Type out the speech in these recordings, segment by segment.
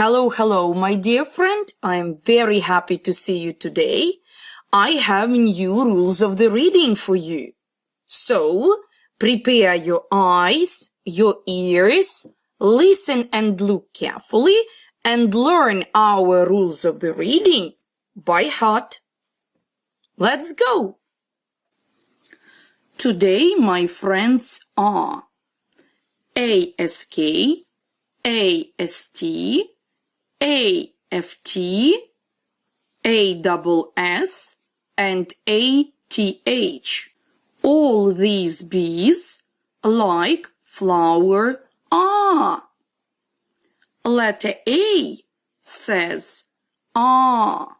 Hello, my dear friend. I'm very happy to see you today. I have new rules of the reading for you. So, prepare your eyes, your ears, listen and look carefully, and learn our rules of the reading by heart. Let's go! Today my friends are ASK, AST, AFT, ASS, and ATH. All these B's, like flower, are. Letter A says ah.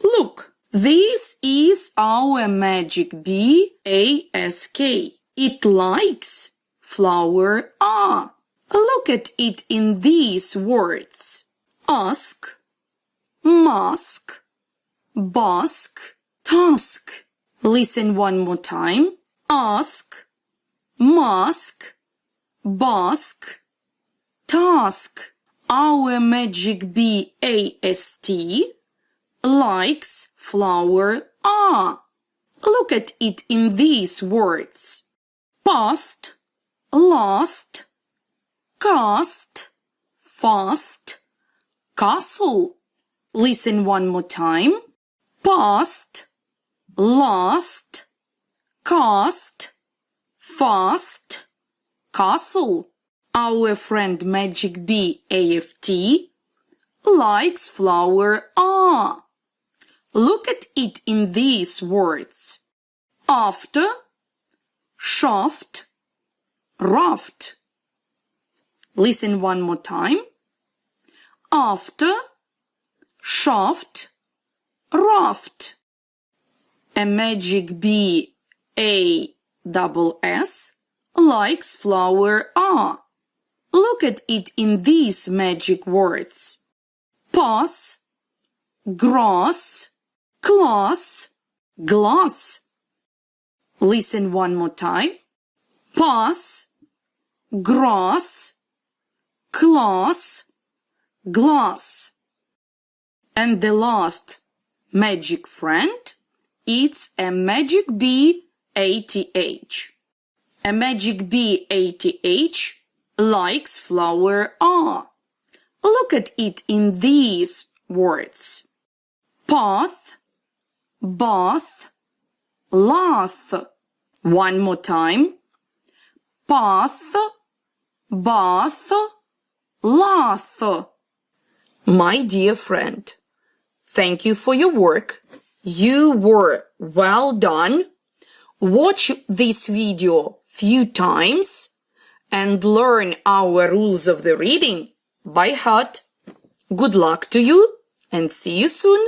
Look, this is our magic bee, ASK. It likes flower ah. Look at it in these words. Ask, mask, bask, task. Listen one more time. Ask, mask, bask, task. Our magic bee AST likes flower ah. Look at it in these words. Past, last, cast, fast, castle. Listen one more time. Past, last, cast, fast, castle. Our friend Magic Bee AFT likes flower ah. Look at it in these words. After, shaft, raft. Listen one more time. After, shaft, raft. A magic bee ASS likes flower ah. Look at it in these magic words. Pass, grass, class, glass. Listen one more time. Pass, grass, class, glass. And the last magic friend, it's a magic bee ATH. A magic bee ATH likes flower ah. Look at it in these words. Path, bath, lath. One more time. Path, bath, lath. My dear friend, thank you for your work. You were well done. Watch this video few times and learn our rules of the reading by heart. Good luck to you and see you soon.